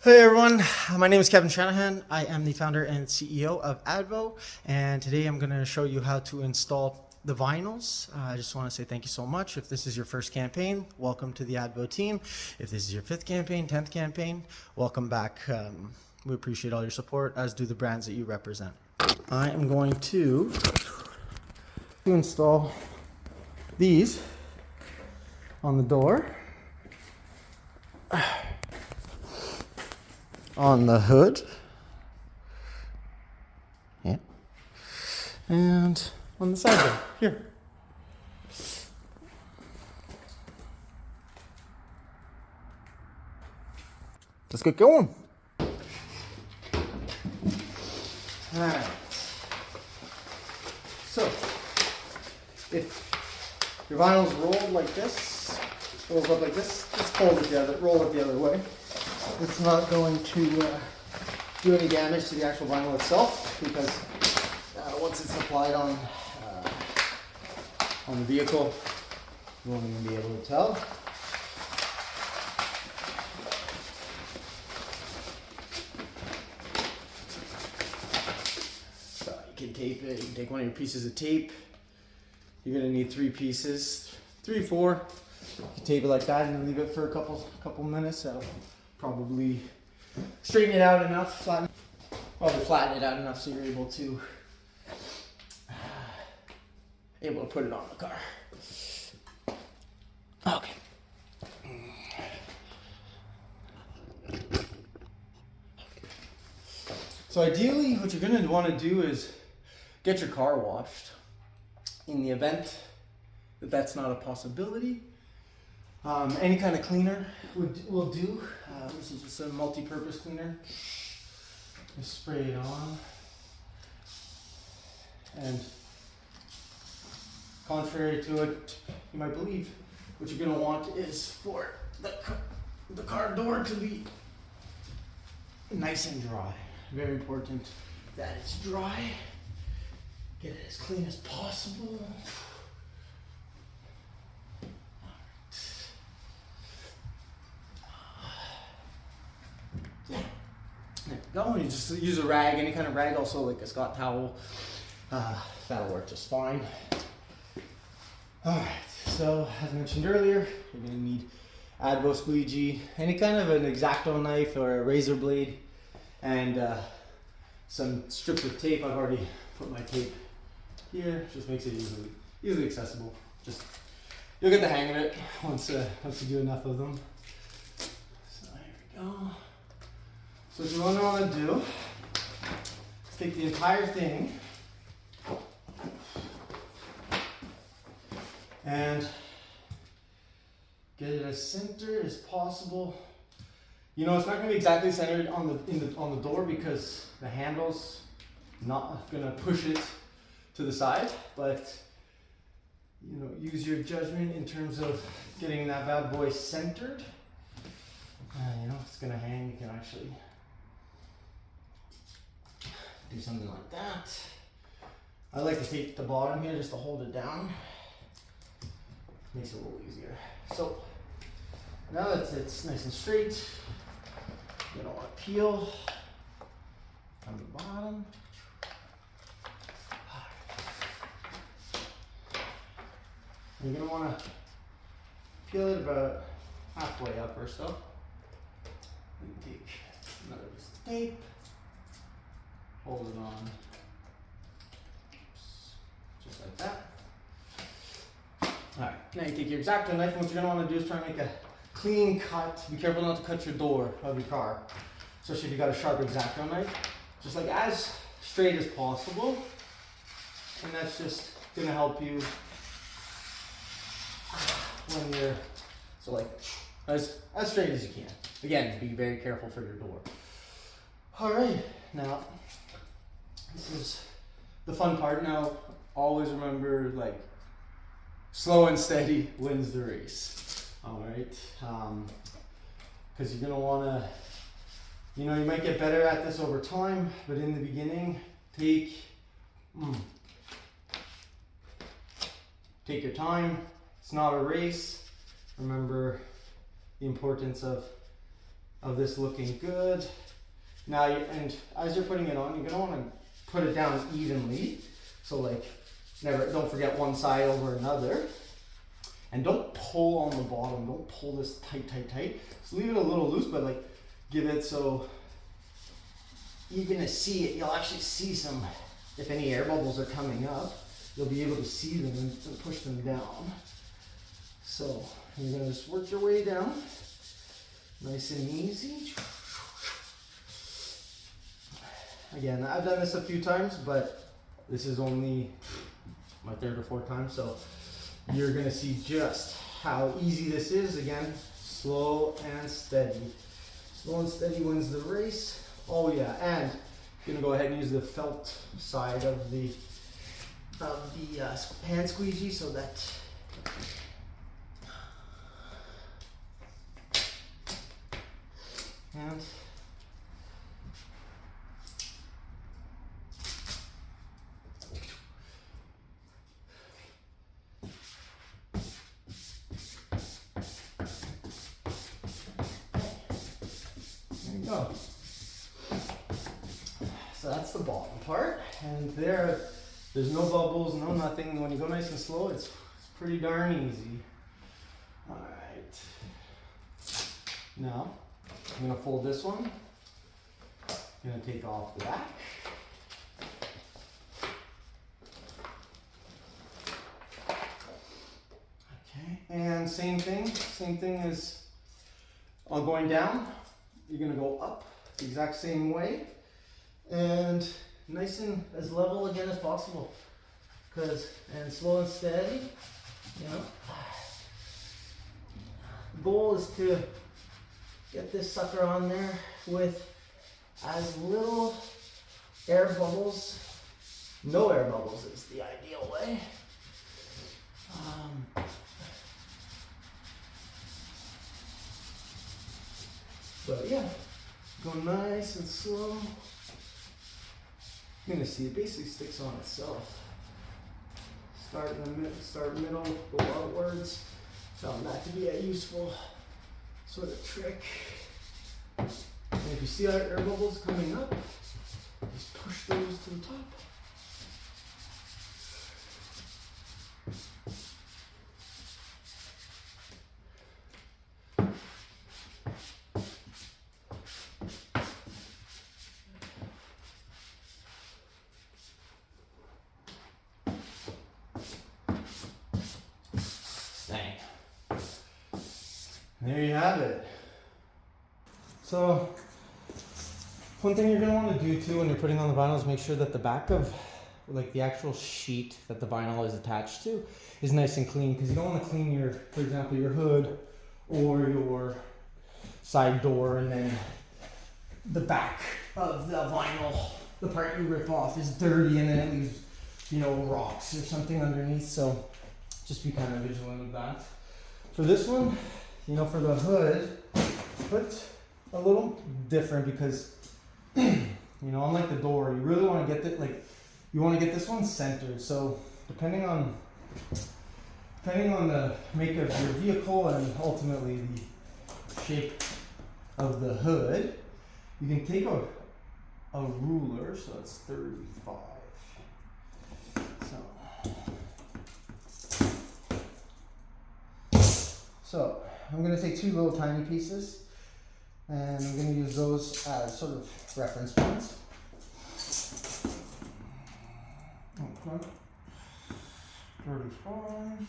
Hey everyone, my name is Kevin Shanahan. I am the founder and CEO of Advo, and today I'm going to show you how to install the vinyls. I just want to say thank you so much. If this is your first campaign, welcome to the Advo team. If this is your 5th campaign, 10th campaign, welcome back. We appreciate all your support, as do the brands that you represent. I am going to install these on the door, on the hood, yeah, and on the side door, here. Let's get going. Alright. So, if your vinyl's rolled like this, rolls up like this, just fold it roll it the other way. It's not going to do any damage to the actual vinyl itself, because once it's applied on the vehicle, you won't even be able to tell. So you can tape it. You can take one of your pieces of tape. You're gonna need 3 pieces, 3, 4. You can tape it like that and leave it for a couple minutes. That'll probably straighten it out enough, flatten it out enough so you're able to put it on the car. Okay. So ideally, what you're going to want to do is get your car washed. In the event that that's not a possibility, any kind of cleaner will do. This is just a multi-purpose cleaner. Just spray it on. And contrary to it, you might believe, what you're going to want is for the car door to be nice and dry. Very important that it's dry. Get it as clean as possible. There you go. You just use a rag, any kind of rag, also like a Scott towel. That'll work just fine. Alright, so as mentioned earlier, you're going to need advo squeegee, any kind of an X-Acto knife or a razor blade, and some strips of tape. I've already put my tape here, just makes it easily accessible. You'll get the hang of it once you do enough of them. So here we go. So what you want to do is take the entire thing and get it as centered as possible. You know, it's not going to be exactly centered on the door, because the handle's not going to push it to the side, but you know, use your judgment in terms of getting that bad boy centered. You know, if it's going to hang, you can actually do something like that. I like to take the bottom here just to hold it down. Makes it a little easier. So now that it's nice and straight, you're gonna want to peel from the bottom. You're gonna want to peel it about halfway up or so. And take another piece of tape, hold it on, just like that. Alright, now you take your X-Acto knife, and what you're going to want to do is try and make a clean cut. Be careful not to cut your door of your car, especially if you got a sharp X-Acto knife. Just like as straight as possible, and that's just going to help you when you're, so like as straight as you can. Again, be very careful for your door. Alright, now this is the fun part. Now always remember, like, slow and steady wins the race. Alright, because you're going to want to, you know, you might get better at this over time, but in the beginning, take your time. It's not a race. Remember the importance of of this looking good. Now, and as you're putting it on, you're gonna wanna put it down evenly. So like, don't forget one side over another. And don't pull on the bottom, don't pull this tight, tight, tight. Just leave it a little loose, but like, give it so you're gonna see it. You'll actually see some, if any air bubbles are coming up, you'll be able to see them and push them down. So you're gonna just work your way down, nice and easy. Again, I've done this a few times, but this is only my third or fourth time, so you're gonna see just how easy this is. Again, slow and steady. Slow and steady wins the race. Oh yeah, and you're gonna go ahead and use the felt side of the hand squeegee so that and go. So that's the bottom part, and there's no bubbles, no nothing. When you go nice and slow, it's pretty darn easy. All right. Now, I'm gonna fold this one. I'm gonna take off the back. Okay, and same thing as on going down. You're gonna go up the exact same way and nice and as level again as possible. And slow and steady, you know. The goal is to get this sucker on there with as little air bubbles. No air bubbles is the ideal way. But yeah, go nice and slow. You're gonna see it basically sticks on itself. Start in the middle, start middle, go outwards. Found that to be a useful sort of trick. And if you see our air bubbles coming up, just push those to the top. There you have it. So, one thing you're going to want to do too when you're putting on the vinyl is make sure that the back of, like the actual sheet that the vinyl is attached to is nice and clean, because you don't want to clean your, for example, your hood or your side door and then the back of the vinyl, the part you rip off, is dirty and then it leaves, you know, rocks or something underneath. So just be kind of vigilant of that. For this one, you know, for the hood, put a little different because, you know, unlike the door, you really want to get it, like, you want to get this one centered. So depending on the make of your vehicle and ultimately the shape of the hood, you can take a ruler, so that's 35. So I'm going to take two little tiny pieces and I'm going to use those as sort of reference points. Okay. 35.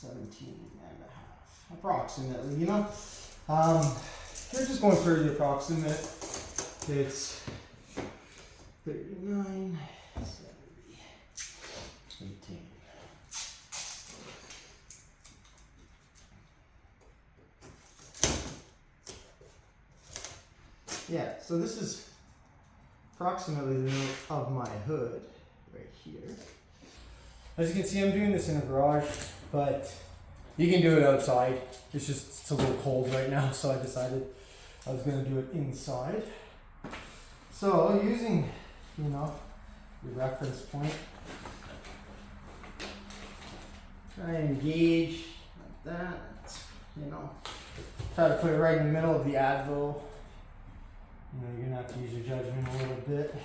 So 17 and a half, approximately, you know. We're just going for the approximate. It's 39, 70, 18. Yeah, so this is approximately the width of my hood right here. As you can see, I'm doing this in a garage, but you can do it outside. It's a little cold right now, so I decided I was going to do it inside. So using, you know, your reference point, try and gauge like that, you know. Try to put it right in the middle of the advo. You know, you're gonna have to use your judgment a little bit.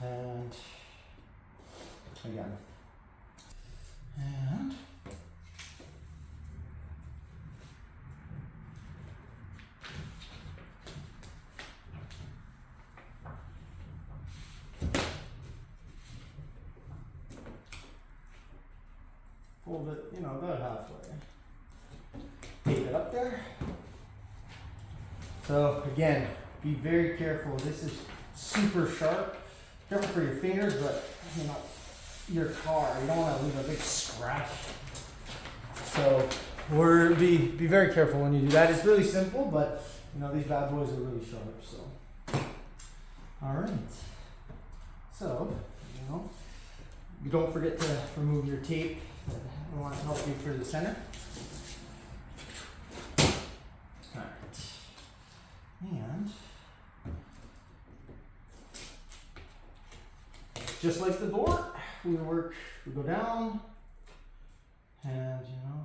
And again. And fold it, you know, about halfway. Tape it up there. So again, be very careful. This is super sharp. Careful for your fingers, but you know, your car, you don't want to leave a big scratch. So be very careful when you do that. It's really simple, but you know, these bad boys are really sharp. So all right. So you know, you don't forget to remove your tape. I want to help you for the center. All right. And just like the door, we go down, and you know.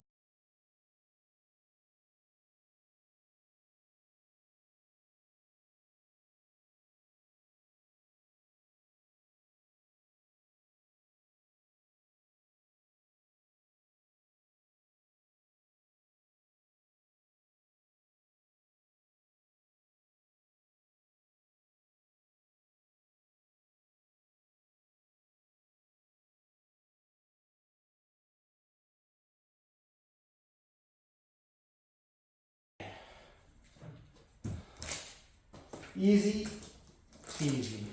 Easy peasy.